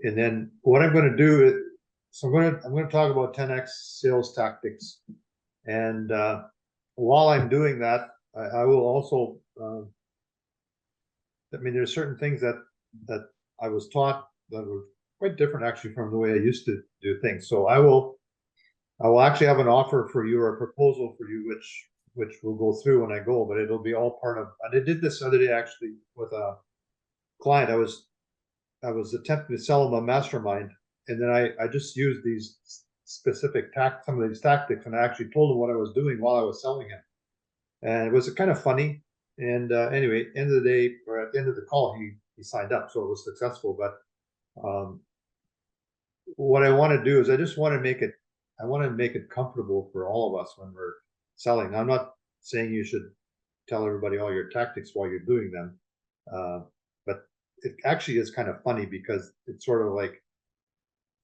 And then what I'm going to do is, so I'm going to talk about 10x sales tactics. And while I'm doing that, I will also, I mean, there's certain things that I was taught that were quite different actually from the way I used to do things. So I will actually have an offer for you or a proposal for you, which will go through when I go, but it'll be all part of, and I did this the other day actually with a client. I was attempting to sell him a mastermind, and then I just used these specific some of these tactics, and I actually told him what I was doing while I was selling him. And it was kind of funny. And anyway, end of the day, or at the end of the call, he signed up, so it was successful. But what I want to do is I just want to make it comfortable for all of us when we're selling. Now, I'm not saying you should tell everybody all your tactics while you're doing them, but it actually is kind of funny because it's sort of like,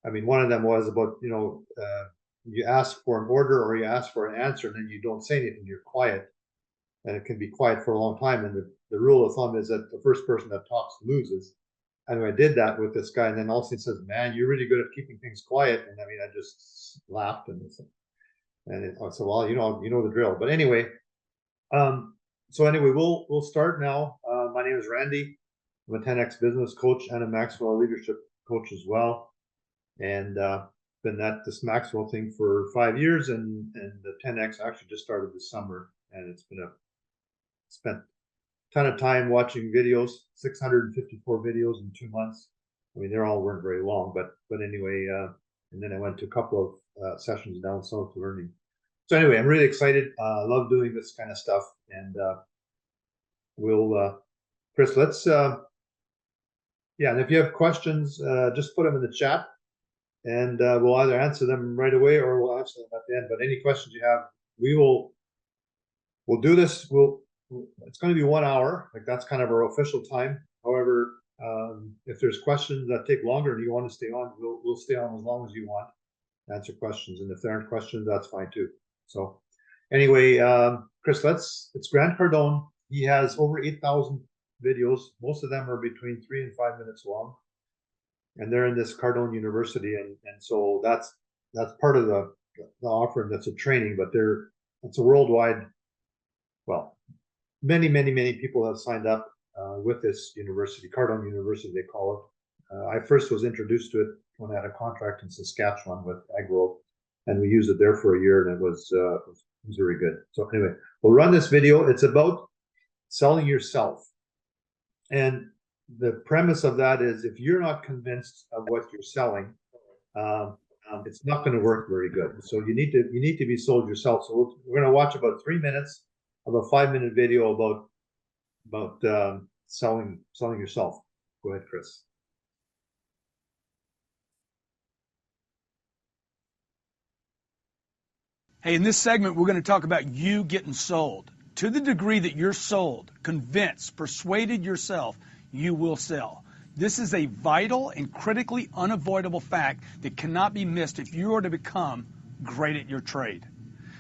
I mean, one of them was about, you ask for an order or you ask for an answer and then you don't say anything, you're quiet, and it can be quiet for a long time. And the rule of thumb is that the first person that talks loses. And I did that with this guy, and then all of a sudden he says, "Man, you're really good at keeping things quiet." And I mean, I just laughed and I said, "Well, you know the drill." But anyway, so anyway, we'll start now. My name is Randy. I'm a 10x business coach and a Maxwell leadership coach as well, and been at this Maxwell thing for 5 years, and the 10x actually just started this summer, and it's been spent a ton of time watching videos, 654 videos in 2 months. I mean, they all weren't very long, but anyway, and then I went to a couple of sessions down south learning. So anyway, I'm really excited. Love doing this kind of stuff, and Chris, let's yeah. And if you have questions, just put them in the chat, and we'll either answer them right away or we'll answer them at the end. But any questions you have, we'll do this. It's going to be 1 hour, like that's kind of our official time. However, if there's questions that take longer and you want to stay on, we'll stay on as long as you want, answer questions. And if there aren't questions, that's fine too. So anyway, Chris, it's Grant Cardone. He has over 8,000 videos. Most of them are between 3 and 5 minutes long, and they're in this Cardone University. And so that's part of the offering. That's a training, but it's a worldwide, well, many people have signed up with this university, Cardone University, they call it. I first was introduced to it when I had a contract in Saskatchewan with Agro, and we used it there for a year, and it was very good. So anyway, we'll run this video. It's about selling yourself. And the premise of that is, if you're not convinced of what you're selling, it's not going to work very good. So you need to be sold yourself. So we're going to watch about 3 minutes of a 5-minute video about selling yourself. Go ahead, Chris. Hey, in this segment, we're going to talk about you getting sold. To the degree that you're sold, convinced, persuaded yourself, you will sell. This is a vital and critically unavoidable fact that cannot be missed if you are to become great at your trade.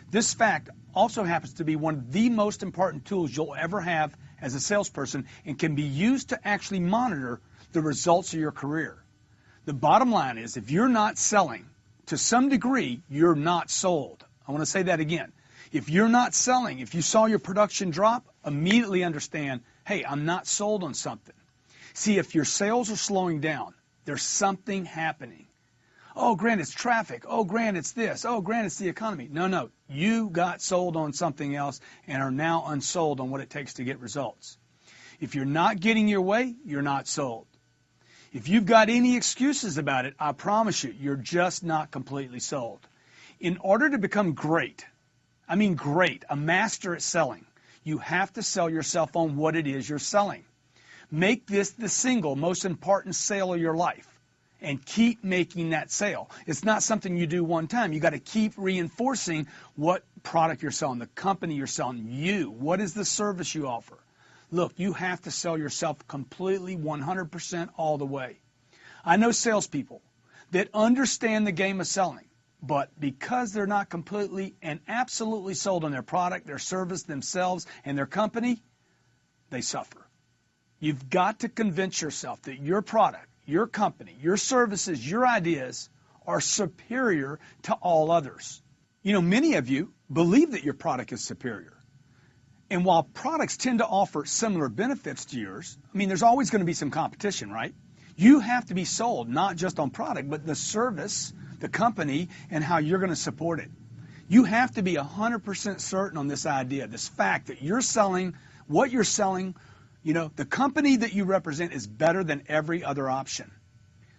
This fact also happens to be one of the most important tools you'll ever have as a salesperson, and can be used to actually monitor the results of your career. The bottom line is, if you're not selling, to some degree, you're not sold. I want to say that again. If you're not selling, if you saw your production drop, immediately understand, hey, I'm not sold on something. See, if your sales are slowing down, there's something happening. Oh, Grant, it's traffic. Oh, Grant, it's this. Oh, Grant, it's the economy. No, you got sold on something else and are now unsold on what it takes to get results. If you're not getting your way, you're not sold. If you've got any excuses about it, I promise you, you're just not completely sold. In order to become great, I mean great, a master at selling, you have to sell yourself on what it is you're selling. Make this the single most important sale of your life, and keep making that sale. It's not something you do one time. You got to keep reinforcing what product you're selling, the company you're selling, you. What is the service you offer? Look, you have to sell yourself completely, 100% all the way. I know salespeople that understand the game of selling, but because they're not completely and absolutely sold on their product, their service, themselves, and their company, they suffer. You've got to convince yourself that your product, your company, your services, your ideas are superior to all others. You know, many of you believe that your product is superior. And while products tend to offer similar benefits to yours, I mean, there's always going to be some competition, right? You have to be sold not just on product, but the service, the company, and how you're going to support it. You have to be 100% certain on this idea, this fact that you're selling, what you're selling, you know, the company that you represent is better than every other option.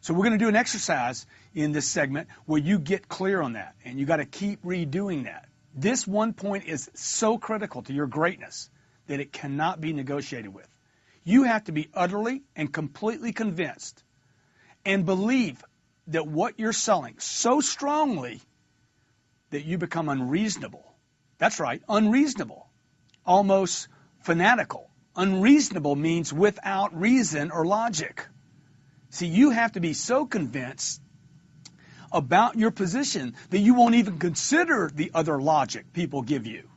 So we're going to do an exercise in this segment where you get clear on that, and you got to keep redoing that. This one point is so critical to your greatness that it cannot be negotiated with. You have to be utterly and completely convinced and believe that what you're selling so strongly that you become unreasonable. That's right, unreasonable, almost fanatical. Unreasonable means without reason or logic. See, you have to be so convinced about your position that you won't even consider the other logic people give you.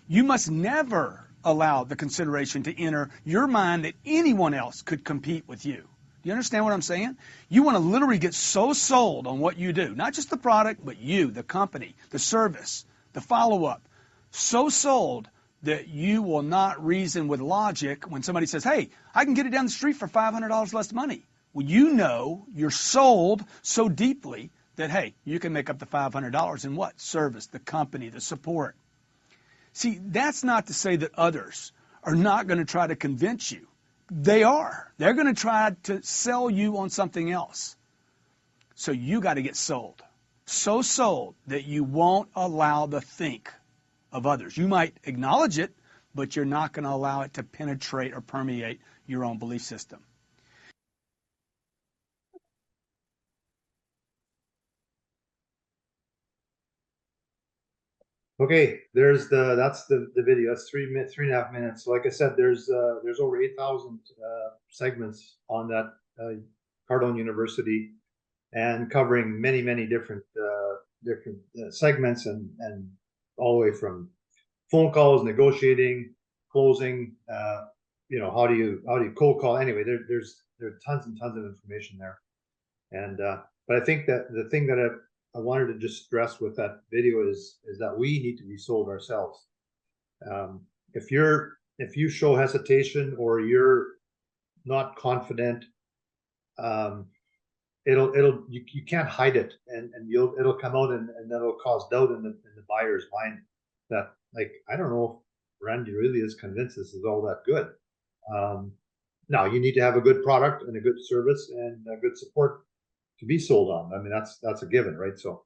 You must never allow the consideration to enter your mind that anyone else could compete with you. Do you understand what I'm saying? You want to literally get so sold on what you do, not just the product, but you, the company, the service, the follow-up, so sold that you will not reason with logic when somebody says, hey, I can get it down the street for $500 less money. Well, you know you're sold so deeply that, hey, you can make up the $500 in what? Service, the company, the support. See, that's not to say that others are not going to try to convince you. They are. They're going to try to sell you on something else. So you got to get sold. So sold that you won't allow the think of others. You might acknowledge it, but you're not going to allow it to penetrate or permeate your own belief system. Okay, that's the video. That's 3.5 minutes. So like I said, there's over 8,000 segments on that Cardone University, and covering many different segments, and all the way from phone calls, negotiating, closing. You know, how do you cold call? Anyway, there's tons and tons of information there, and but I think that the thing that I wanted to just stress with that video is that we need to be sold ourselves. If you show hesitation or you're not confident, you can't hide it, and it'll come out, and that'll cause doubt in the buyer's mind that, like, I don't know if Randy really is convinced this is all that good. Now you need to have a good product and a good service and a good support to be sold on. I mean, that's a given, right? So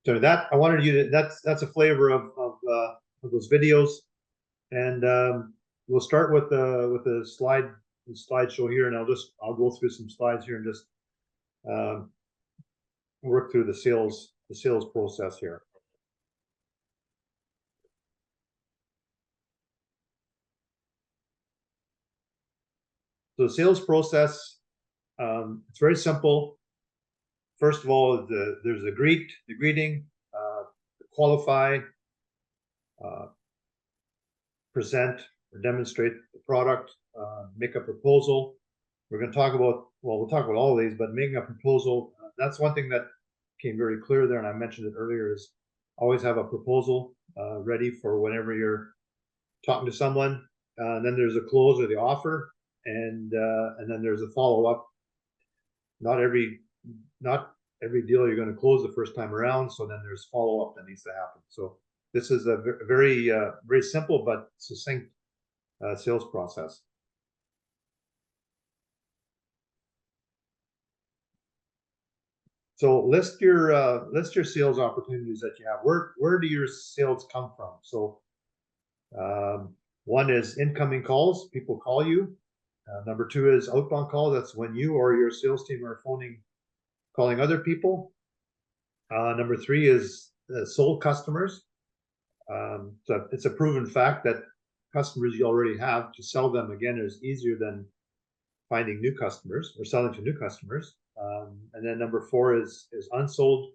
that I wanted you to, that's a flavor of those videos, and we'll start with the slideshow here, and I'll go through some slides here and just work through the sales process here. So the sales process, it's very simple. First of all, there's the greeting, qualify, present or demonstrate the product, make a proposal. We're going to talk about, well, we'll talk about all of these, but making a proposal, that's one thing that came very clear there, and I mentioned it earlier, is always have a proposal ready for whenever you're talking to someone. Then there's a close or the offer, and then there's a follow-up. Not every deal you're going to close the first time around, so then there's follow-up that needs to happen. So this is a very simple but succinct sales process. So list your sales opportunities that you have. Where do your sales come from? So one is incoming calls. People call you. Number two is outbound calls. That's when you or your sales team are calling other people. Number three is sold customers. So it's a proven fact that customers you already have, to sell them again is easier than finding new customers or selling to new customers. And then number four is unsold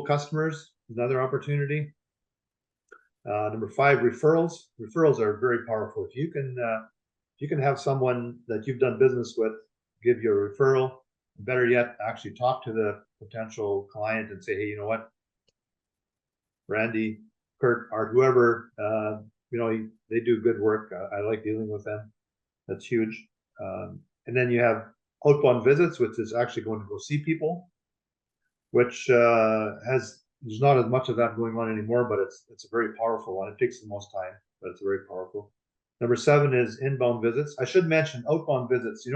customers, another opportunity. Number five, referrals. Referrals are very powerful. If you can have someone that you've done business with give you a referral. Better yet, actually talk to the potential client and say, hey, you know what, Randy, Kurt, Art, whoever, they do good work. I like dealing with them. That's huge. And then you have outbound visits, which is actually going to go see people, which there's not as much of that going on anymore, but it's a very powerful one. It takes the most time, but it's very powerful. Number 7 is inbound visits. I should mention outbound visits.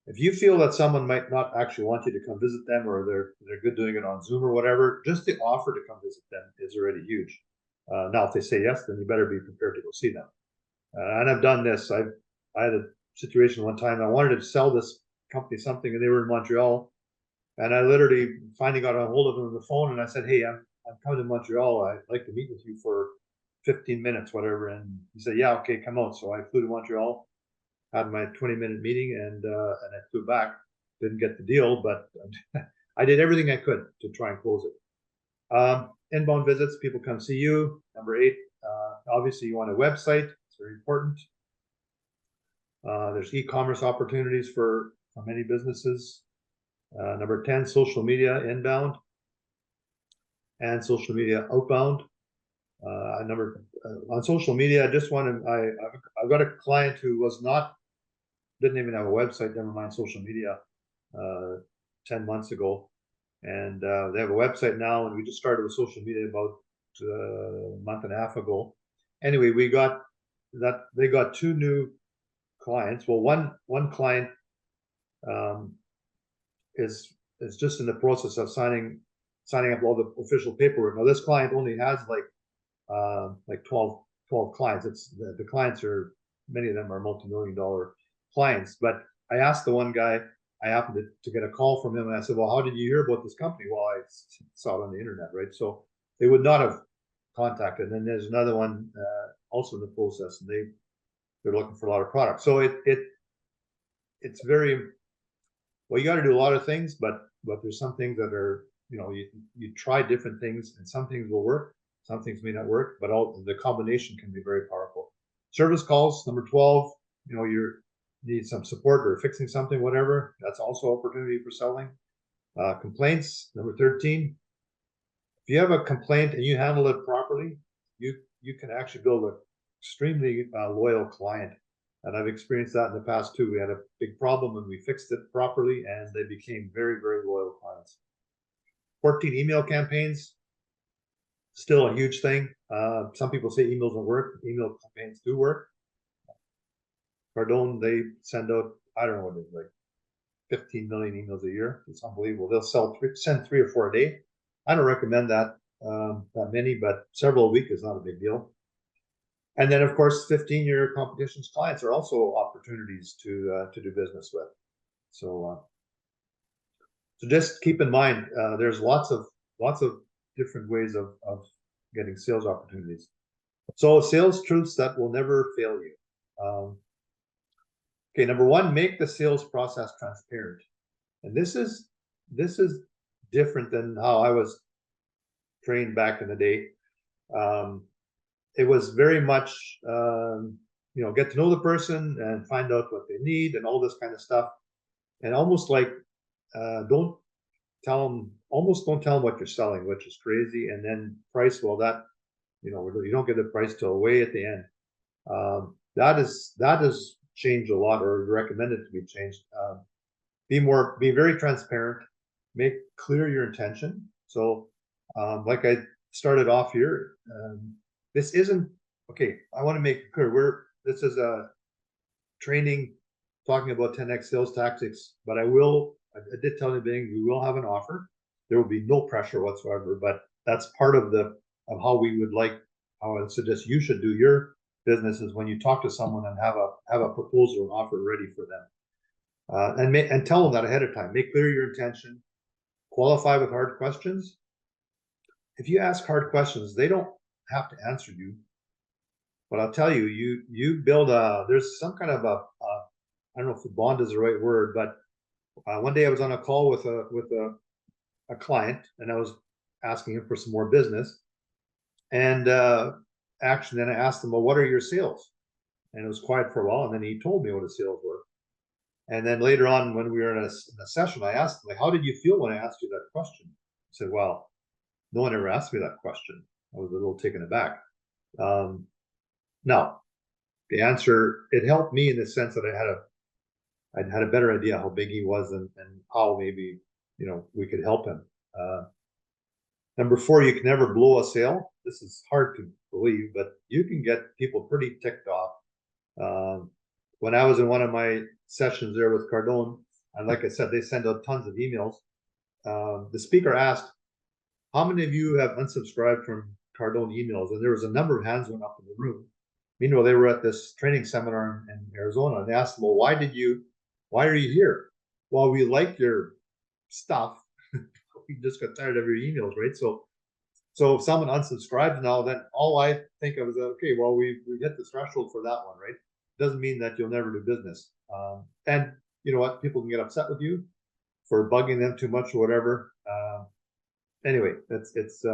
If you feel that someone might not actually want you to come visit them, or they're good doing it on Zoom or whatever, just the offer to come visit them is already huge. Now, if they say yes, then you better be prepared to go see them. And I've done this. I had a situation one time. I wanted to sell this company something, and they were in Montreal. And I literally finally got a hold of them on the phone, and I said, hey, I'm coming to Montreal. I'd like to meet with you for 15 minutes, whatever. And he said, yeah, okay, come out. So I flew to Montreal, had my 20-minute meeting, and I flew back. Didn't get the deal, but I did everything I could to try and close it. Inbound visits, people come see you. Number 8, obviously you want a website. It's very important. There's e-commerce opportunities for many businesses. Number 10, social media inbound and social media outbound. On social media, I just want to, I've got a client who didn't even have a website, never mind social media, 10 months ago. And they have a website now, and we just started with social media about a month and a half ago. Anyway, they got 2 new clients. Well, one client is just in the process of signing up all the official paperwork. Now, this client only has like 12 clients. The clients many of them are multi-million-dollar clients. But I asked the one guy, I happened to get a call from him, and I said, well, how did you hear about this company? Well, I saw it on the internet, right? So they would not have contacted. And then there's another one also in the process, and they're looking for a lot of products. So it's very, well, you got to do a lot of things, but there's some things that are, you try different things, and some things will work, some things may not work, but the combination can be very powerful. Service calls, number 12, you need some support or fixing something, whatever. That's also opportunity for selling. Complaints, number 13. If you have a complaint and you handle it properly, you can actually build an extremely loyal client. And I've experienced that in the past too. We had a big problem and we fixed it properly, and they became very, very loyal clients. 14, email campaigns, still a huge thing. Some people say emails don't work. Email campaigns do work. Cardone, they send out, I don't know what it is, like 15 million emails a year. It's unbelievable. They'll send 3 or 4 a day. I don't recommend that many, but several a week is not a big deal. And then, of course, 15, your competition's clients are also opportunities to do business with. So just keep in mind, there's lots of different ways of getting sales opportunities. So sales truths that will never fail you. Okay, number 1, make the sales process transparent. And this is different than how I was trained back in the day. It was very much, get to know the person and find out what they need and all this kind of stuff. And almost like, don't tell them what you're selling, which is crazy. And then price, well, that, you don't get the price till way at the end. That has changed a lot, or recommended to be changed. Be very transparent, make clear your intention. So, like I started off here, this isn't, okay, I want to make it clear, this is a training talking about 10x sales tactics, but I did tell you, we will have an offer. There will be no pressure whatsoever, but that's part of how I would suggest you should do your business, is when you talk to someone and have a proposal and offer ready for them. And tell them that ahead of time. Make clear your intention. Qualify with hard questions. If you ask hard questions, they don't have to answer you. But I'll tell you, you build there's some kind of I don't know if the bond is the right word, but one day I was on a call with a client, and I was asking him for some more business. And actually, then I asked him, well, what are your sales? And it was quiet for a while, and then he told me what his sales were. And then later on, when we were in a session, I asked him, like, how did you feel when I asked you that question? He said, well, no one ever asked me that question. I was a little taken aback. Now, the answer, it helped me in the sense that I'd had a better idea how big he was and how maybe, we could help him. Number 4, you can never blow a sale. This is hard to believe, but you can get people pretty ticked off. When I was in one of my sessions there with Cardone, and like I said, they send out tons of emails. The speaker asked, how many of you have unsubscribed from Cardone emails? And there was a number of hands went up in the room. Meanwhile, they were at this training seminar in Arizona, and they asked them, well, why are you here? Well, we like your stuff. We just got tired of your emails, right? So if someone unsubscribes now, then all I think of is, okay, well, we hit the threshold for that one, right? Doesn't mean that you'll never do business. And you know what? People can get upset with you for bugging them too much or whatever. Anyway, it's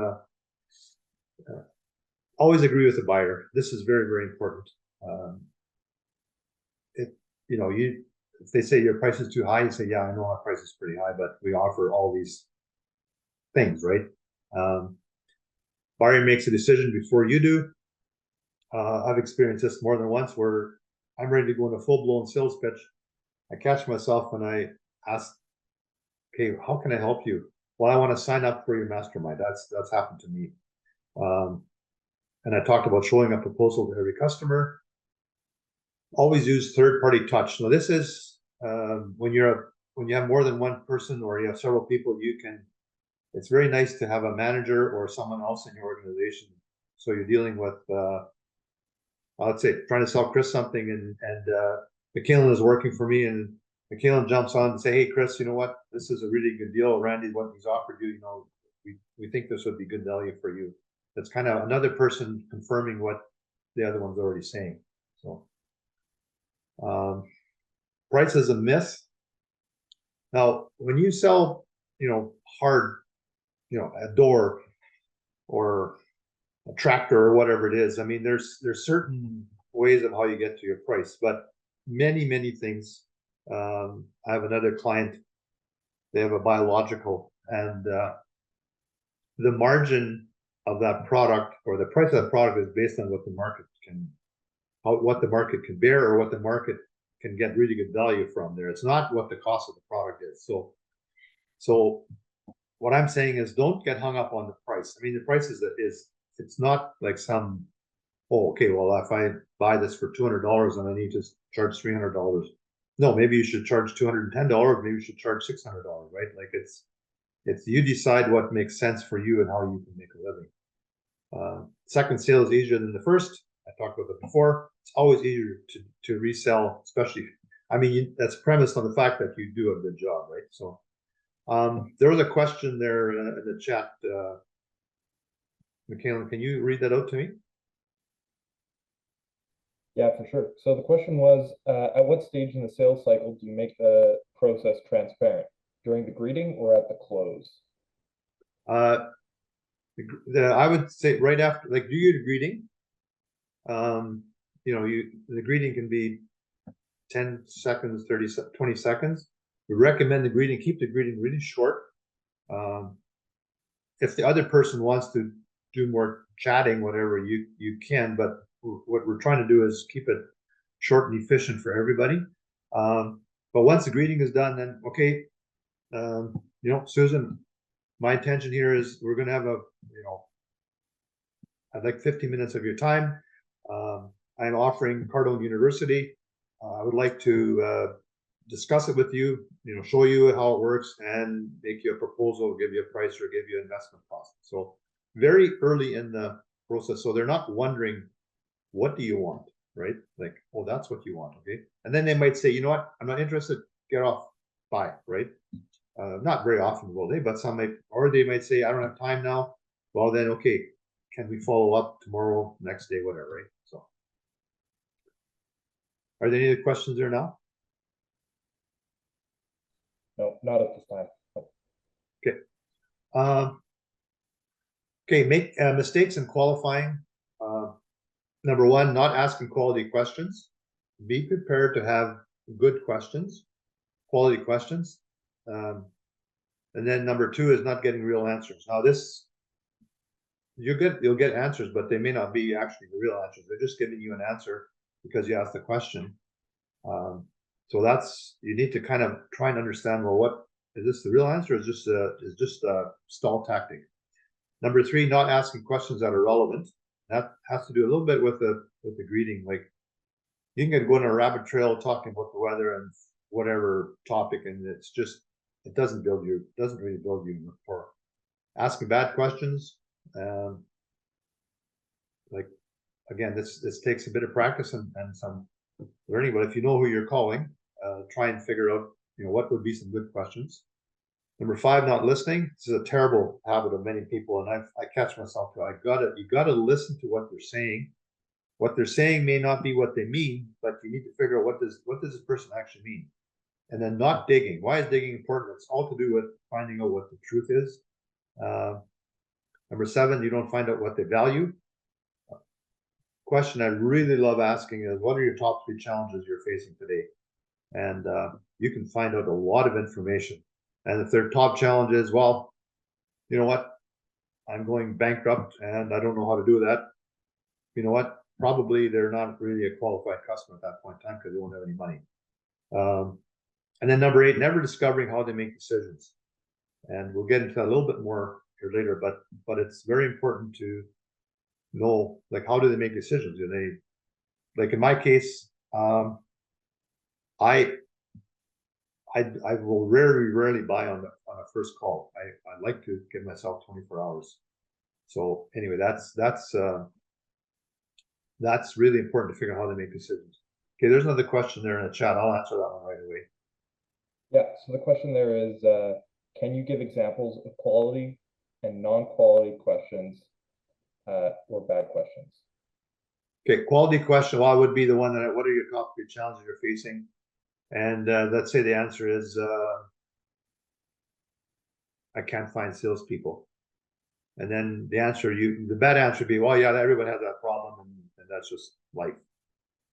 always agree with the buyer. This is very, very important. If they say your price is too high, you say, yeah, I know our price is pretty high, but we offer all these things, right? Buyer makes a decision before you do. I've experienced this more than once where I'm ready to go in a full-blown sales pitch. I catch myself when I ask, okay, how can I help you? Well, I want to sign up for your mastermind. That's happened to me. And I talked about showing a proposal to every customer. Always use third-party touch. So this is when you have more than one person or you have several people, it's very nice to have a manager or someone else in your organization. So you're dealing with, let's say, trying to sell Chris something, and Michaelan is working for me, and Michaelan jumps on and say, hey, Chris, you know what? This is a really good deal. Randy, what he's offered you, we think this would be good value for you. That's kind of another person confirming what the other one's already saying. So price is a myth. Now, when you sell, hard, a door or a tractor or whatever it is, I mean, there's certain ways of how you get to your price, but many things. I have another client, they have a biological, and the margin of that product or the price of that product is based on what the market can bear or what the market can get really good value from there. It's not what the cost of the product is. So what I'm saying is, don't get hung up on the price. I mean, the price it's not like some, oh, okay, well, if I buy this for $200 and I need to charge $300. No, maybe you should charge $210. Maybe you should charge $600, right? Like it's you decide what makes sense for you and how you can make a living. Second sale is easier than the first. I talked about that before. It's always easier to resell, especially, I mean, that's premised on the fact that you do a good job, right? So there was a question there in the chat. Michaelan, can you read that out to me? Yeah, for sure. So the question was, at what stage in the sales cycle do you make the process transparent? During the greeting or at the close? I would say right after, like, do your greeting. The greeting can be 10 seconds, 30, 20 seconds. We recommend keep the greeting really short. If the other person wants to do more chatting, whatever, you can, but what we're trying to do is keep it short and efficient for everybody. But once the greeting is done, then okay, Susan, my intention here is we're going to have I'd like 50 minutes of your time. I'm offering Cardone University. I would like to discuss it with you, show you how it works and make you a proposal, give you a price or give you an investment cost. So very early in the process. So they're not wondering, what do you want, right? Like, oh, that's what you want. Okay. And then they might say, you know what, I'm not interested, get off, bye, right? Not very often will they, but or they might say, I don't have time now. Well, then, okay, can we follow up tomorrow, next day, whatever, right? So are there any other questions there now? No, not at this time. Okay. Okay, make mistakes in qualifying. Number 1, not asking quality questions. Be prepared to have good questions. quality questions. And then number 2 is not getting real answers. Now this, you'll get answers, but they may not be actually the real answers. They're just giving you an answer because you asked the question. So that's, you need to kind of try and understand, well, what is this the real answer? Or is just a stall tactic? Number 3, not asking questions that are relevant. That has to do a little bit with the greeting. Like you can go on a rabbit trail talking about the weather and whatever topic, and it doesn't really build you rapport. Asking bad questions, like again, this takes a bit of practice and some learning. But if you know who you're calling, try and figure out, what would be some good questions. Number 5, not listening. This is a terrible habit of many people, and I catch myself too. You gotta listen to what they're saying. What they're saying may not be what they mean, but you need to figure out what does this person actually mean. And then not digging. Why is digging important? It's all to do with finding out what the truth is. Number 7, you don't find out what they value. Question I really love asking is, what are your top 3 challenges you're facing today? And you can find out a lot of information. And if their top challenge is, well, you know what, I'm going bankrupt and I don't know how to do that. You know what? Probably they're not really a qualified customer at that point in time because they won't have any money. And then number 8, never discovering how they make decisions. And we'll get into that a little bit more here later, but it's very important to know, like, how do they make decisions? Do they, like in my case, I will rarely buy on a first call. I like to give myself 24 hours. So anyway, that's really important to figure out how they make decisions. Okay, there's another question there in the chat. I'll answer that one right away. Yeah, so the question there is, can you give examples of quality and non-quality questions or bad questions? Okay, quality question. Well, it would be the one that, what are your top 3 challenges you're facing? And let's say the answer is, I can't find salespeople. And then the bad answer would be, well, yeah, everyone has that problem, and that's just life.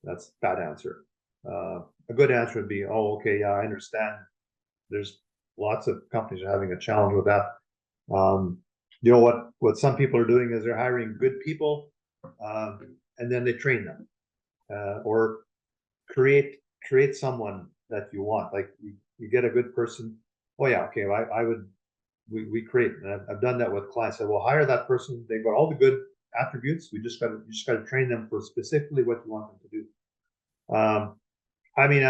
That's bad answer. A good answer would be, oh, okay, yeah, I understand. There's lots of companies are having a challenge with that. You know what some people are doing is they're hiring good people, and then they train them, or create someone that you want. Like you get a good person. Oh yeah, okay. We create. And I've done that with clients. I will hire that person. They've got all the good attributes. You just got to train them for specifically what you want them to do. I mean,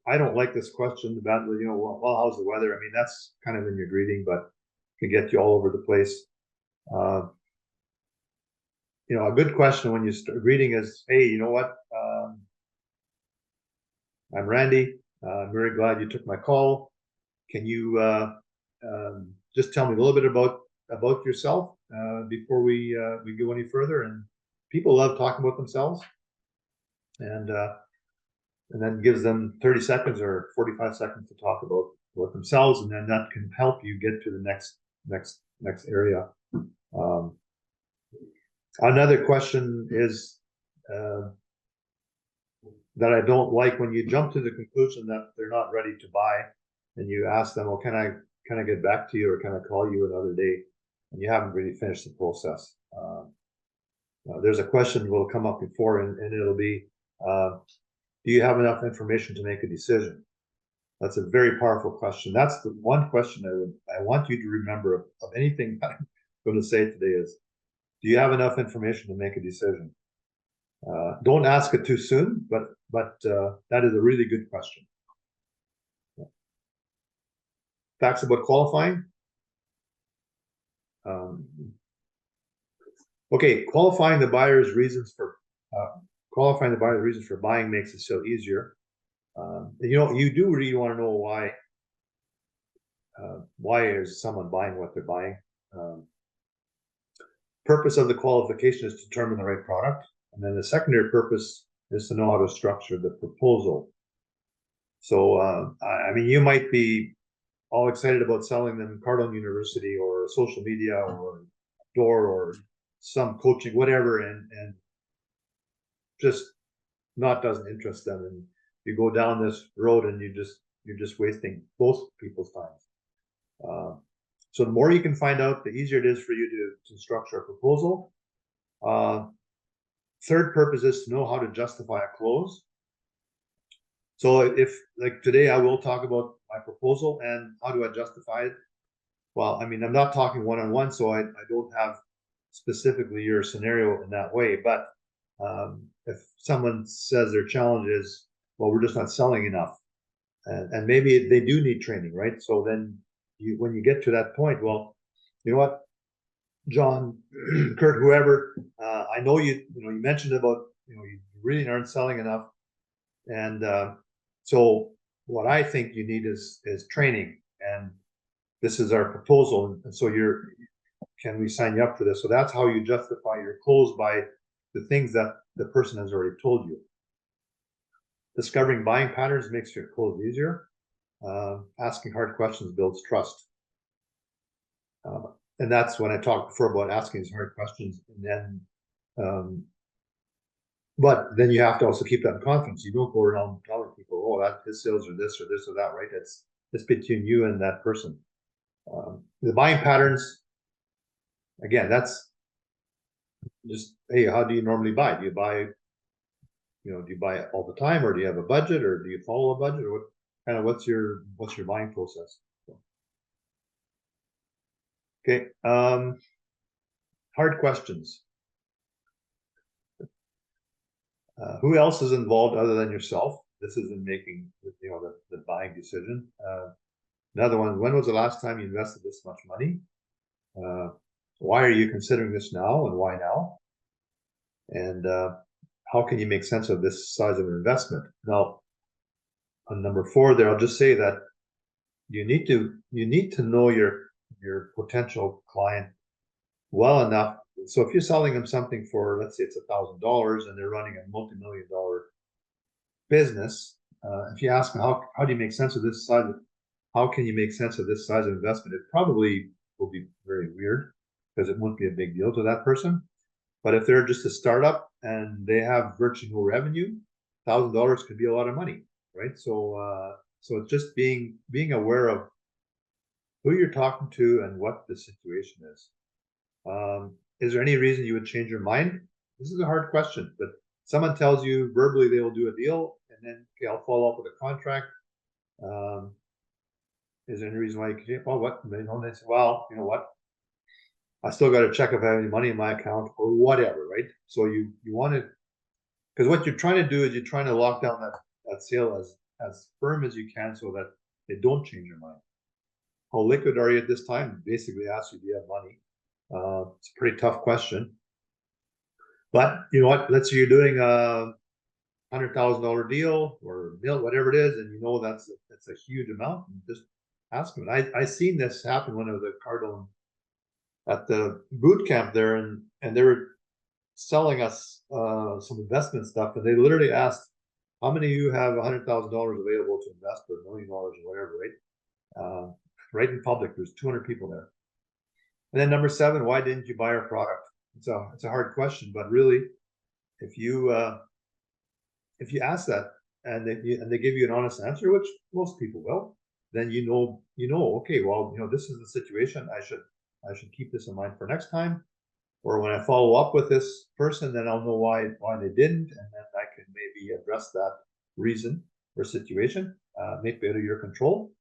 I don't like this question about, well, how's the weather? I mean, that's kind of in your greeting, but can get you all over the place. A good question when you start greeting is, hey, you know what? I'm Randy. I'm very glad you took my call. Can you just tell me a little bit about yourself before we go any further? And people love talking about themselves, and then gives them 30 seconds or 45 seconds to talk about themselves, and then that can help you get to the next area. Another question is that I don't like, when you jump to the conclusion that they're not ready to buy, and you ask them, well, can I get back to you, or can I call you another day? And you haven't really finished the process. There's a question will come up before, and it'll be, do you have enough information to make a decision? That's a very powerful question. That's the one question I want you to remember of anything I'm going to say today is, do you have enough information to make a decision? Don't ask it too soon, but that is a really good question. Facts about qualifying. Okay, qualifying the buyer's reasons for buying makes the sale easier. You do really want to know why is someone buying what they're buying. Purpose of the qualification is to determine the right product, and then the secondary purpose is to know how to structure the proposal. So, I mean, you might be all excited about selling them Cardone University or social media or door or some coaching, whatever, and just doesn't interest them. And you go down this road and you just you're just wasting both people's time. So the more you can find out, the easier it is for you to structure a proposal. Third purpose is to know how to justify a close. So if, like today, I will talk about my proposal and how do I justify it. Well, I mean, I'm not talking one-on-one, so I don't have specifically your scenario in that way. But if someone says their challenge is, well, we're just not selling enough, and maybe they do need training, right? So then when you get to that point, well, you know what, John, Kurt, whoever, I know you mentioned about, you really aren't selling enough. And so what I think you need is training, and this is our proposal. And so can we sign you up for this? So that's how you justify your close, by the things that the person has already told you. Discovering buying patterns makes your close easier. Asking hard questions builds trust. And that's when I talked before about asking these hard questions. And then, but then you have to also keep that in confidence. You don't go around telling people, oh, that his sales are this or this or that, right? It's between you and that person. The buying patterns, again, that's just, hey, how do you normally buy? Do you buy, do you buy it all the time, or do you have a budget, or do you follow a budget, or what's your buying process? Okay, hard questions. Who else is involved other than yourself? This is in making the buying decision. Another one, when was the last time you invested this much money? Why are you considering this now, and why now? And how can you make sense of this size of an investment? Now, on number 4 there, I'll just say that you need to know your potential client well enough. So if you're selling them something for, let's say it's $1,000, and they're running a multi-million-dollar business, if you ask them how do you make sense of this size, how can you make sense of this size of investment, it probably will be very weird, because it won't be a big deal to that person. But if they're just a startup and they have virtually no revenue, $1,000 could be a lot of money, right? So so it's just being aware of who you're talking to and what the situation is. Is there any reason you would change your mind? This is a hard question, but someone tells you verbally they will do a deal, and then, okay, I'll follow up with a contract. Is there any reason why you can't? Well, what? They say, well, you know what? I still got to check if I have any money in my account or whatever, right? So you want to, because what you're trying to do is you're trying to lock down that sale as firm as you can, so that they don't change their mind. How liquid are you at this time? Basically asks you, do you have money? It's a pretty tough question. But you know what? Let's say you're doing a $100,000 deal or whatever it is, and you know that's a huge amount. And just ask them. I seen this happen when I was at Cardinal at the boot camp there, and they were selling us some investment stuff, and they literally asked, how many of you have $100,000 available to invest, or $1 million or whatever, right? Right in public, there's 200 people there. And then number 7, why didn't you buy our product? It's a hard question, but really, if you ask that and they give you an honest answer, which most people will, then you know, okay, well, this is the situation. I should keep this in mind for next time, or when I follow up with this person, then I'll know why they didn't, and then I can maybe address that reason or situation, make it out of your control.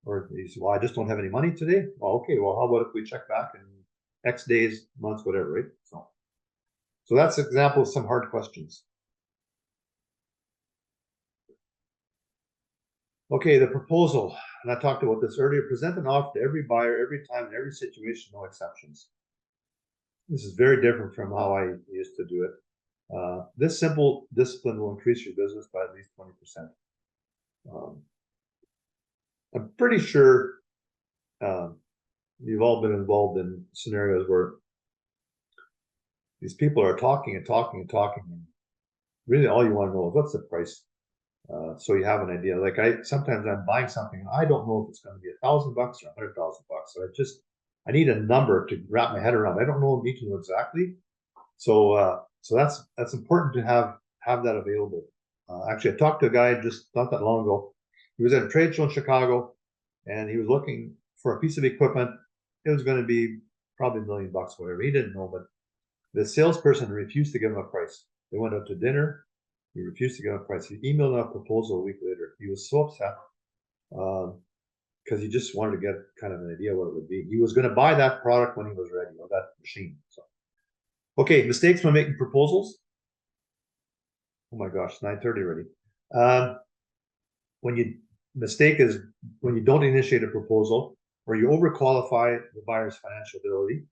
Or you say, well, I just don't have any money today. Well, okay, well, how about if we check back in X days, months, whatever, right? So that's an example of some hard questions. Okay, the proposal, and I talked about this earlier. Present an offer to every buyer, every time, in every situation, no exceptions. This is very different from how I used to do it. This simple discipline will increase your business by at least 20%. I'm pretty sure you've all been involved in scenarios where these people are talking and talking and talking, and really all you want to know is what's the price, so you have an idea. Like sometimes I'm buying something, I don't know if it's going to be $1,000 or $100,000. So I need a number to wrap my head around. I don't need to know exactly. So that's important to have that available. Actually, I talked to a guy just not that long ago. He was at a trade show in Chicago, and he was looking for a piece of equipment. It was going to be probably $1 million, whatever. He didn't know, but the salesperson refused to give him a price. They went out to dinner. He refused to give him a price. He emailed him a proposal a week later. He was so upset because he just wanted to get kind of an idea what it would be. He was going to buy that product when he was ready, or that machine. So, okay, mistakes when making proposals. Oh my gosh, 9:30 already. Mistake is when you don't initiate a proposal, or you overqualify the buyer's financial ability.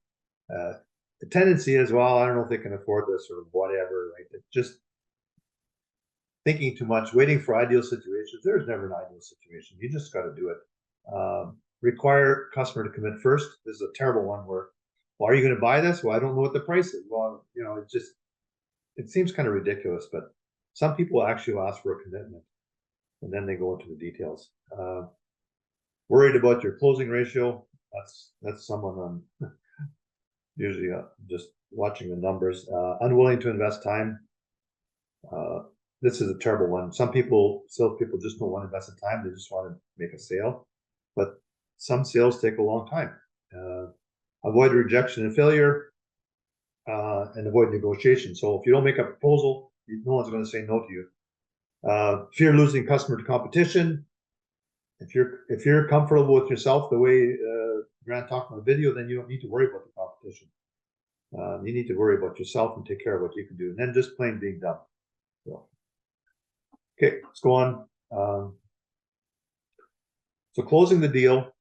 The tendency is, well, I don't know if they can afford this or whatever, right? It's just thinking too much, waiting for ideal situations. There's never an ideal situation. You just got to do it. Require customer to commit first. This is a terrible one where, well, are you going to buy this? Well, I don't know what the price is. Well, it seems kind of ridiculous, but some people actually will ask for a commitment and then they go into the details. Worried about your closing ratio. That's someone on usually just watching the numbers. Unwilling to invest time. This is a terrible one. Some salespeople just don't want to invest in time. They just want to make a sale. But some sales take a long time. Avoid rejection and failure, and avoid negotiation. So if you don't make a proposal, no one's going to say no to you. Fear losing customer to competition. If you're comfortable with yourself the way Grant talked in the video, then you don't need to worry about the competition. You need to worry about yourself and take care of what you can do, and then just plain being dumb. So, okay, let's go on. So closing the deal.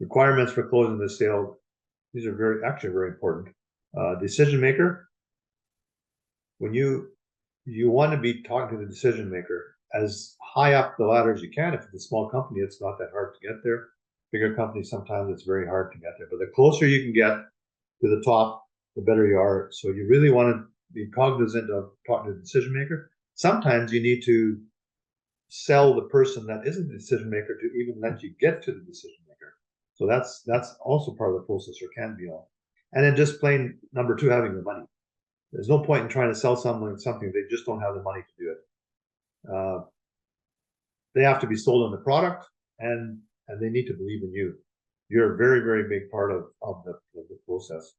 Requirements for closing the sale. These are very important. Decision maker. When you want to be talking to the decision maker as high up the ladder as you can. If it's a small company, it's not that hard to get there. Bigger companies, sometimes it's very hard to get there. But the closer you can get to the top, the better you are. So you really want to be cognizant of talking to the decision maker. Sometimes you need to sell the person that isn't the decision maker to even let you get to the decision maker. So that's also part of the process, or can be all. And then just plain number two, having the money. There's no point in trying to sell someone something they just don't have the money to do it. They have to be sold on the product, and they need to believe in you. You're a very, very big part of the process.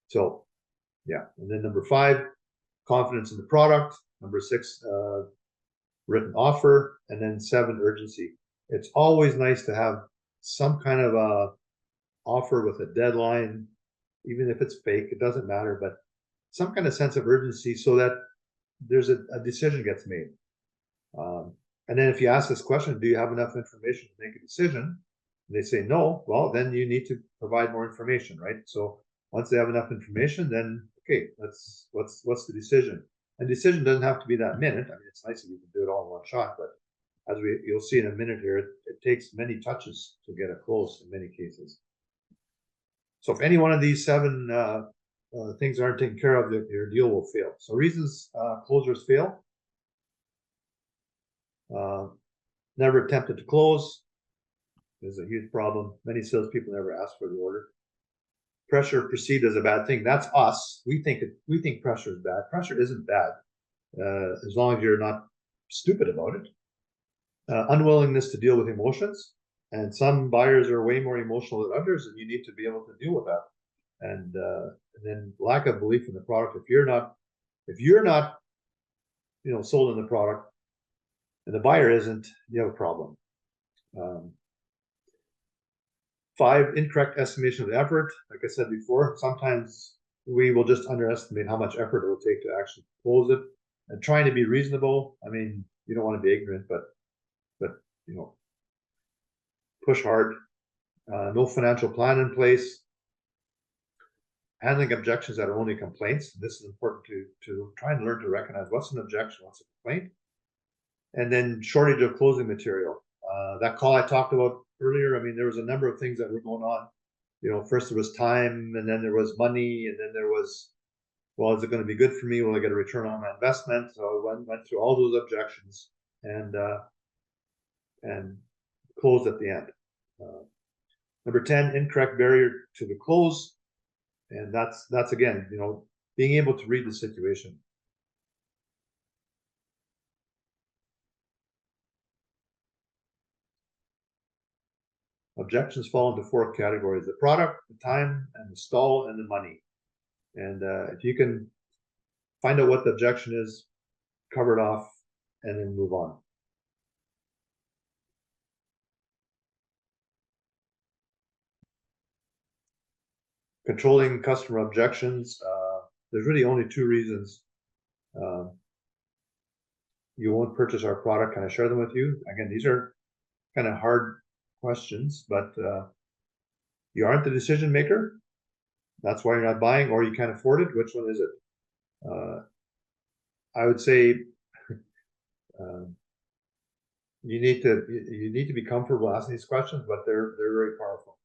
So yeah, and then number 5, confidence in the product. Number 6, written offer, and then 7, urgency. It's always nice to have some kind of a offer with a deadline, even if it's fake, it doesn't matter, but some kind of sense of urgency so that there's a decision gets made. And then if you ask this question, do you have enough information to make a decision? And they say no, well, then you need to provide more information, right? So once they have enough information, then okay, what's the decision? And decision doesn't have to be that minute. I mean, it's nice if you can do it all in one shot, but as you'll see in a minute here, it takes many touches to get a close in many cases. So if any one of these 7 things aren't taken care of, your deal will fail. So reasons closers fail. Never attempted to close is a huge problem. Many salespeople never ask for the order. Pressure perceived as a bad thing. That's us. We think pressure is bad. Pressure isn't bad, as long as you're not stupid about it. Unwillingness to deal with emotions, and some buyers are way more emotional than others, and you need to be able to deal with that. And then lack of belief in the product. If you're not, sold in the product, and the buyer isn't, you have a problem. 5, incorrect estimation of the effort. Like I said before, sometimes we will just underestimate how much effort it will take to actually close it. And trying to be reasonable. I mean, you don't want to be ignorant, but push hard. No financial plan in place. Handling objections that are only complaints. This is important to try and learn to recognize what's an objection, what's a complaint. And then shortage of closing material. That call I talked about earlier, I mean, there was a number of things that were going on. First there was time, and then there was money, and then there was, well, is it going to be good for me? Will I get a return on my investment? So I went through all those objections and closed at the end. Number 10, incorrect barrier to the close. And that's again, being able to read the situation. Objections fall into 4 categories: the product, the time, and the stall, and the money. And if you can find out what the objection is, cover it off, and then move on. Controlling customer objections. There's really only 2 reasons you won't purchase our product. Can I share them with you? Again, these are kind of hard questions, but you aren't the decision maker. That's why you're not buying, or you can't afford it. Which one is it? I would say you need to be comfortable asking these questions, but they're very powerful.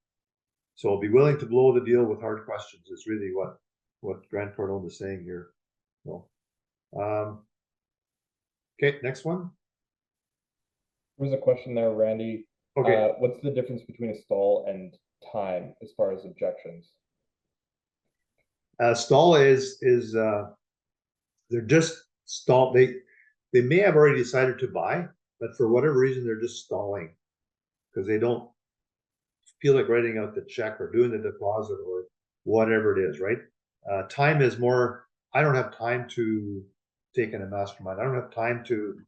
So be willing to blow the deal with hard questions is really what Grant Cardone is saying here. So, okay, next one. There was a question there, Randy. Okay, What's the difference between a stall and time as far as objections? stall is they're just stall. They may have already decided to buy, but for whatever reason they're just stalling because they don't feel like writing out the check or doing the deposit or whatever it is, right? Time is more, I don't have time to take in a mastermind. I don't have time to,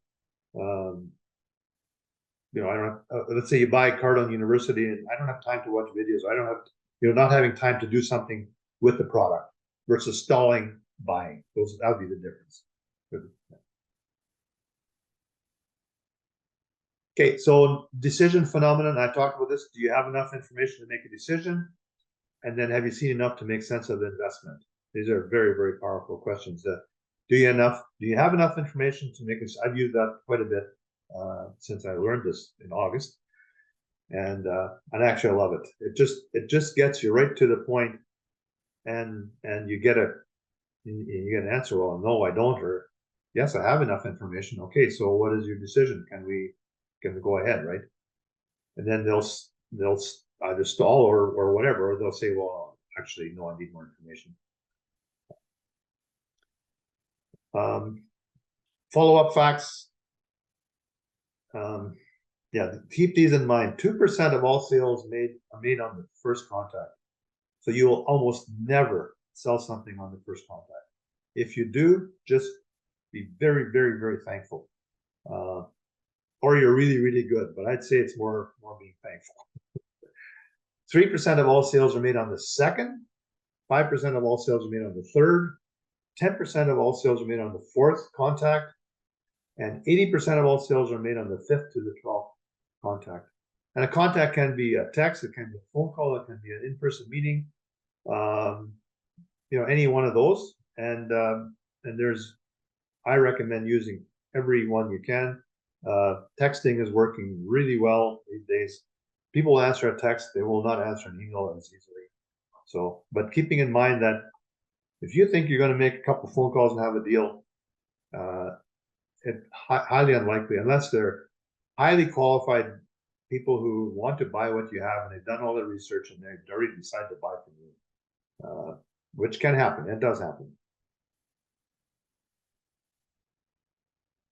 I don't have, let's say you buy a Cardone University and I don't have time to watch videos. I don't have, not having time to do something with the product versus stalling buying. That would be the difference. Okay, so decision phenomenon, I talked about this. Do you have enough information to make a decision? And then have you seen enough to make sense of the investment? These are very, very powerful questions. Do you have enough information to make this? I've used that quite a bit since I learned this in August. And actually I love it. It just gets you right to the point and you get an answer. Well, no, I don't, or yes, I have enough information. Okay, so what is your decision? Can we go ahead, right? And then they'll either stall or whatever, or they'll say, well, actually, no, I need more information. Follow-up facts. Yeah, keep these in mind. 2% of all sales are made on the first contact. So you will almost never sell something on the first contact. If you do, just be very, very, very thankful. Or you're really, really good, but I'd say it's more being thankful. 3% of all sales are made on the second, 5% of all sales are made on the third, 10% of all sales are made on the fourth contact, and 80% of all sales are made on the 5th to the 12th contact. And a contact can be a text, it can be a phone call, it can be an in-person meeting, any one of those. And I recommend using every one you can. Texting is working really well these days. People will answer a text, they will not answer an email as easily. So, but keeping in mind that if you think you're going to make a couple phone calls and have a deal, it's highly unlikely, unless they're highly qualified people who want to buy what you have and they've done all the research and they've already decided to buy from you, which can happen. It does happen.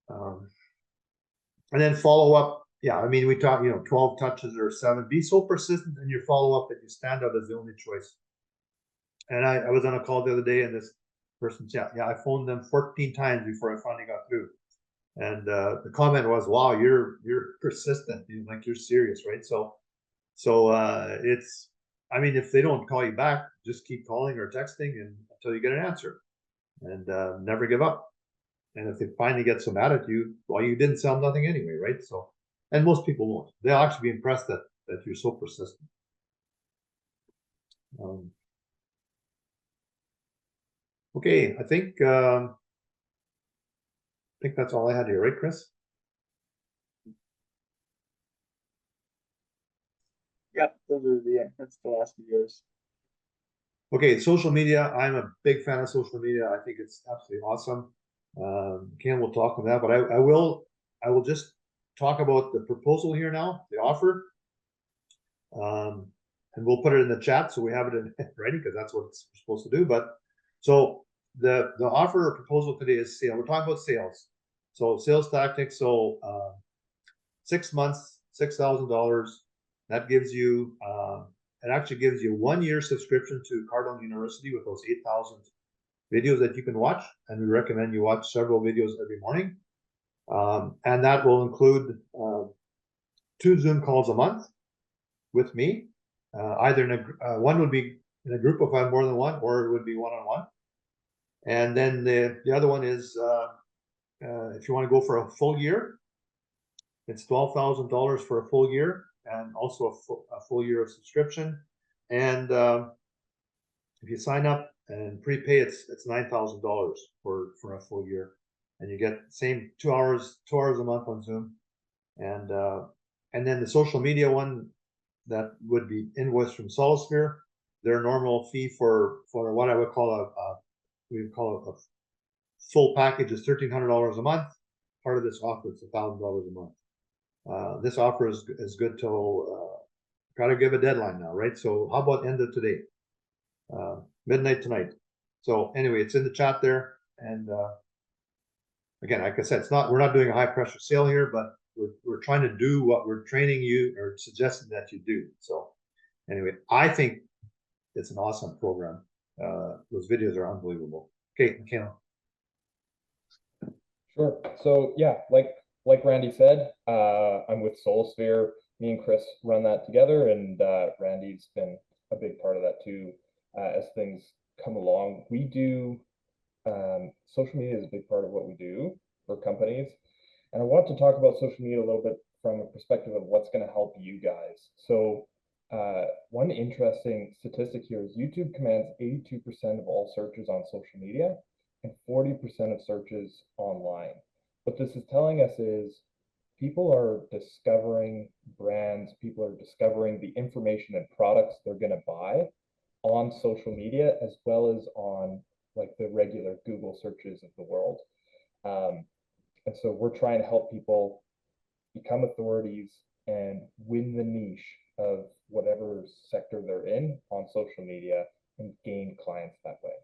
And then follow up. Yeah, I mean, we talk, 12 touches or 7. Be so persistent in your follow up that you stand out as the only choice. And I was on a call the other day, and this person said, yeah, I phoned them 14 times before I finally got through. And the comment was, "Wow, you're persistent. You're serious, right?" So it's, I mean, if they don't call you back, just keep calling or texting until you get an answer, and never give up. And if they finally get so mad at you, well, you didn't sell nothing anyway, right? So, and most people won't. They'll actually be impressed that you're so persistent. Okay, I think that's all I had here, right, Chris? Yep, that's the last of yours. Okay, social media. I'm a big fan of social media. I think it's absolutely awesome. Ken will talk on that, but I will just talk about the proposal here now, the offer. And we'll put it in the chat so we have it in ready, because that's what it's supposed to do. But so the offer or proposal today is sale. We're talking about sales. So sales tactics. So 6 months, $6,000, That gives you, it actually gives you 1 year subscription to Cardinal University with those 8,000 videos that you can watch. And we recommend you watch several videos every morning. And that will include 2 Zoom calls a month with me. Either in one would be in a group if I have more than one, or it would be one-on-one. And then the other one is if you want to go for a full year, it's $12,000 for a full year, and also a full year of subscription. And if you sign up and prepay, it's $9,000 for a full year, and you get same 2 hours a month on Zoom. And then the social media one, that would be invoiced from Solosphere. Their normal fee for what I would call a full package is $1,300 a month. Part of this offer is $1,000 a month. This offer is good till gotta give a deadline now, right? So how about end of today, midnight tonight? So anyway, it's in the chat there, and again, like I said, we're not doing a high pressure sale here, but we're trying to do what we're training you or suggesting that you do. So anyway, I think it's an awesome program. Those videos are unbelievable. Okay, Michaela. Sure. So yeah, like Randy said, I'm with Solosphere. Me and Chris run that together, and Randy's been a big part of that too. As things come along, we do social media is a big part of what we do for companies. And I want to talk about social media a little bit from a perspective of what's going to help you guys. So one interesting statistic here is YouTube commands 82% of all searches on social media and 40% of searches online. What this is telling us is people are discovering brands, people are discovering the information and products they're going to buy on social media, as well as on like the regular Google searches of the world. And so we're trying to help people become authorities and win the niche of whatever sector they're in on social media and gain clients that way.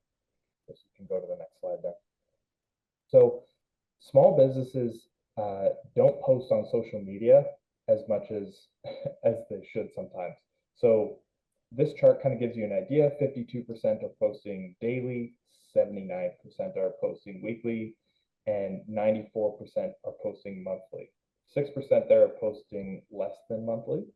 So you can go to the next slide there. So small businesses don't post on social media as much as they should sometimes. So this chart kind of gives you an idea. 52% are posting daily, 79% are posting weekly, and 94% are posting monthly. 6% there are posting less than monthly.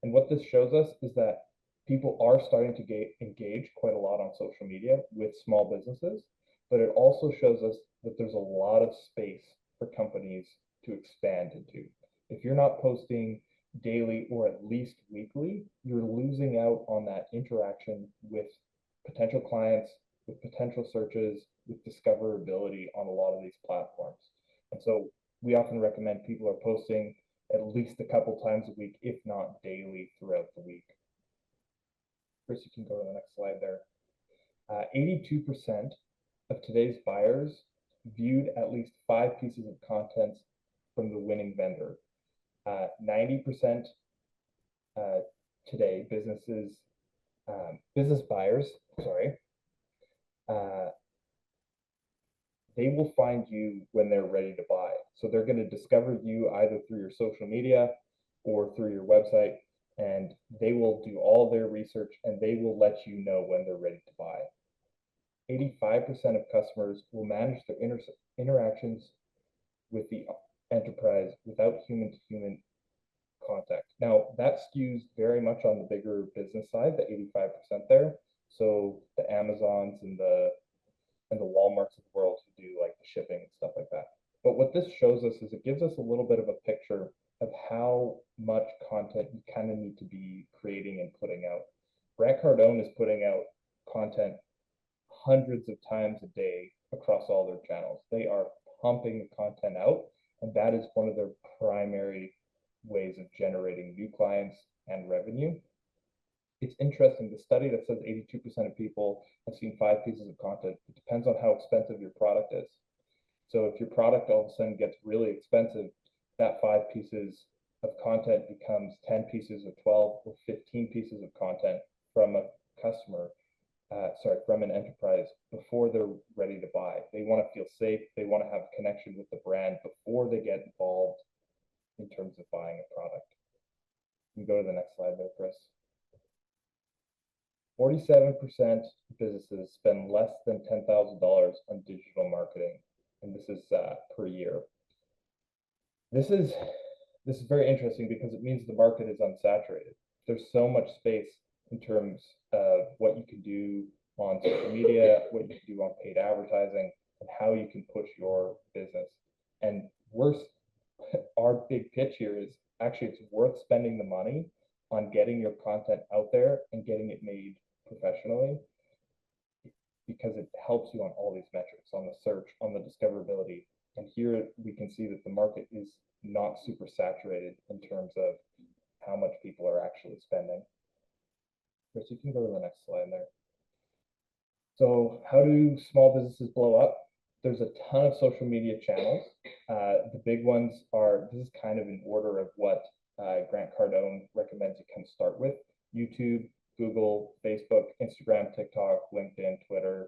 And what this shows us is that people are starting to engage quite a lot on social media with small businesses, but it also shows us that there's a lot of space for companies to expand into. If you're not posting daily or at least weekly, you're losing out on that interaction with potential clients, with potential searches, with discoverability on a lot of these platforms. And so we often recommend people are posting at least a couple times a week, if not daily throughout the week. Chris, you can go to the next slide there. 82% of today's buyers viewed at least 5 pieces of content from the winning vendor. 90% today, business buyers, they will find you when they're ready to buy. So they're going to discover you either through your social media or through your website, and they will do all their research and they will let you know when they're ready to buy. 85% of customers will manage their interactions with the enterprise without human-to-human contact. Now, that skews very much on the bigger business side, the 85% there. So the Amazons and the Walmarts of the world who do like the shipping and stuff like that. But what this shows us is it gives us a little bit of a picture of how much content you kind of need to be creating and putting out. Grant Cardone is putting out content hundreds of times a day across all their channels. They are pumping the content out, and that is one of their primary ways of generating new clients and revenue. It's interesting, the study that says 82% of people have seen 5 pieces of content, it depends on how expensive your product is. So if your product all of a sudden gets really expensive, that 5 pieces of content becomes 10 pieces of 12 or 15 pieces of content from a customer, from an enterprise before they're ready to buy. They want to feel safe. They want to have a connection with the brand before they get involved in terms of buying a product. You can go to the next slide there, Chris. 47% of businesses spend less than $10,000 on digital marketing, and this is per year. This is very interesting because it means the market is unsaturated. There's so much space in terms of what you can do on social media, what you can do on paid advertising, and how you can push your business. And our big pitch here is actually it's worth spending the money on getting your content out there and getting it made professionally, because it helps you on all these metrics, on the search, on the discoverability. And here we can see that the market is not super saturated in terms of how much people are actually spending. Chris, you can go to the next slide there. So how do small businesses blow up? There's a ton of social media channels. The big ones are, this is kind of in order of what Grant Cardone recommends you can start with: YouTube, Google, Facebook, Instagram, TikTok, LinkedIn, Twitter.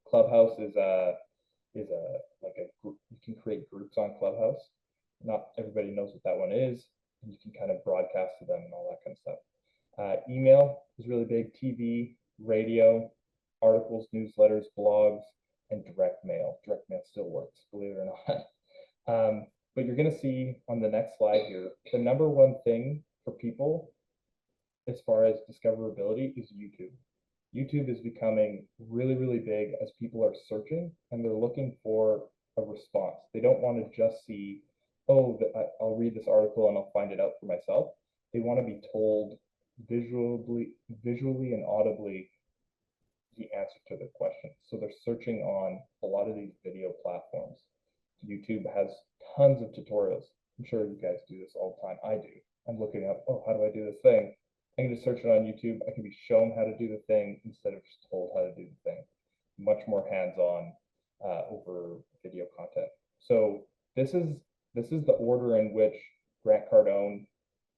Clubhouse is like a group. You can create groups on Clubhouse. Not everybody knows what that one is. You can kind of broadcast to them and all that kind of stuff. Email is really big. TV, radio, articles, newsletters, blogs, and direct mail. Direct mail still works, believe it or not. But you're going to see on the next slide here, the number one thing for people as far as discoverability is YouTube. YouTube is becoming really, really big as people are searching and they're looking for a response. They don't want to just see, oh, I'll read this article and I'll find it out for myself. They want to be told visually and audibly the answer to their question. So they're searching on a lot of these video platforms. YouTube has tons of tutorials. I'm sure you guys do this all the time. I do. I'm looking up, oh, how do I do this thing? I can just search it on YouTube. I can be shown how to do the thing instead of just told how to do the thing. Much more hands-on over video content. So this is the order in which Grant Cardone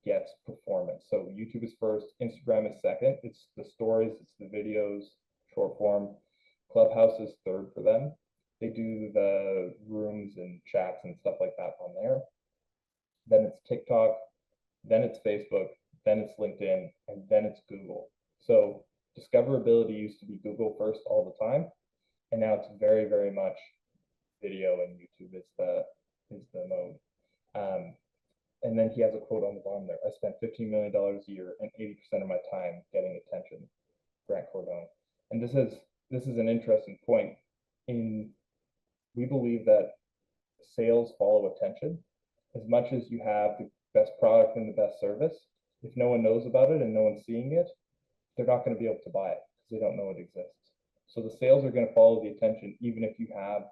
gets performance. So YouTube is first, Instagram is second. It's the stories, it's the videos, short form. Clubhouse is third for them. They do the rooms and chats and stuff like that on there. Then it's TikTok, then it's Facebook, then it's LinkedIn, and then it's Google. So discoverability used to be Google first all the time, and now it's very, very much video, and YouTube is the mode. And then he has a quote on the bottom there: I spent $15 million a year and 80% of my time getting attention. Grant Cardone. And this is an interesting point. We believe that sales follow attention. As much as you have the best product and the best service, if no one knows about it and no one's seeing it, they're not going to be able to buy it because they don't know it exists. So the sales are going to follow the attention, even if you have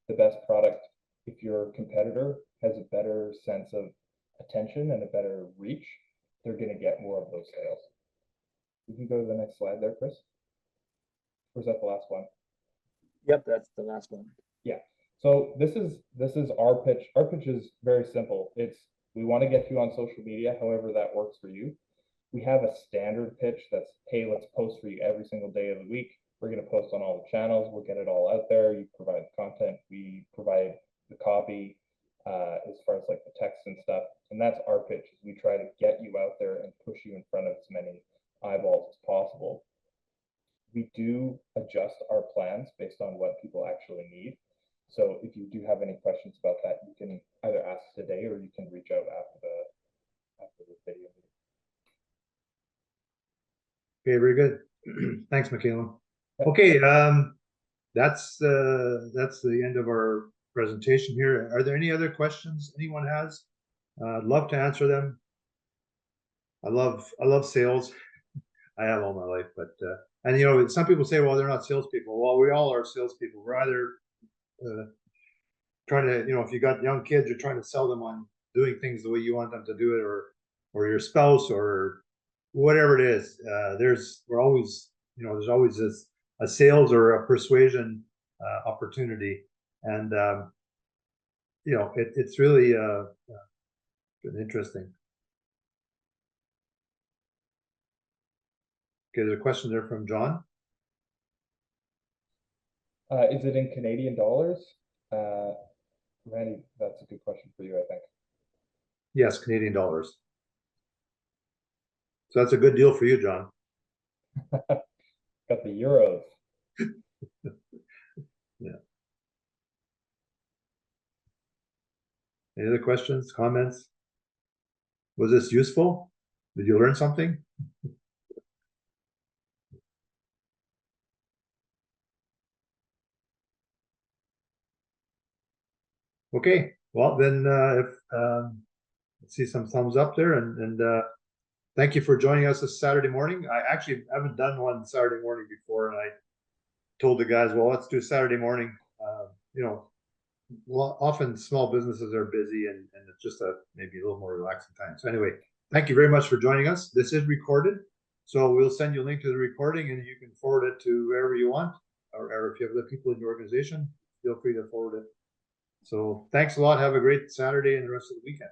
the best product. If your competitor has a better sense of attention and a better reach, they're going to get more of those sales. You can go to the next slide there, Chris. Or is that the last one? Yep, that's the last one. Yeah. So this is our pitch. Our pitch is very simple. We want to get you on social media, however that works for you. We have a standard pitch that's, hey, let's post for you every single day of the week. We're going to post on all the channels. We'll get it all out there. You provide the content. We provide the copy as far as like the text and stuff. And that's our pitch. Is we try to get you out there and push you in front of as many eyeballs as possible. We do adjust our plans based on what people actually need. So if you do have any questions about that, you can either ask today or you can reach out after the video. Okay, very good. Thanks, Michaela. Okay, that's the end of our presentation here. Are there any other questions anyone has? I'd love to answer them. I love sales. I have all my life, but and you know, some people say, well, they're not salespeople. Well, we all are salespeople. We're either trying to, you know, if you got young kids, you're trying to sell them on doing things the way you want them to do it, or your spouse, or whatever it is. There's always a sales or a persuasion opportunity, and you know, it's really been interesting. Okay, there's a question there from John. Is it in Canadian dollars? Randy, that's a good question for you, I think. Yes, Canadian dollars. So that's a good deal for you, John. Got the euros. Any other questions, comments? Was this useful? Did you learn something? Okay, well then, if, I see some thumbs up there and thank you for joining us this Saturday morning. I actually haven't done one Saturday morning before, and I told the guys, well, let's do Saturday morning. You know, well, often small businesses are busy and it's just maybe a little more relaxing time. So anyway, thank you very much for joining us. This is recorded, so we'll send you a link to the recording and you can forward it to wherever you want, or if you have other people in your organization, feel free to forward it. So thanks a lot. Have a great Saturday and the rest of the weekend.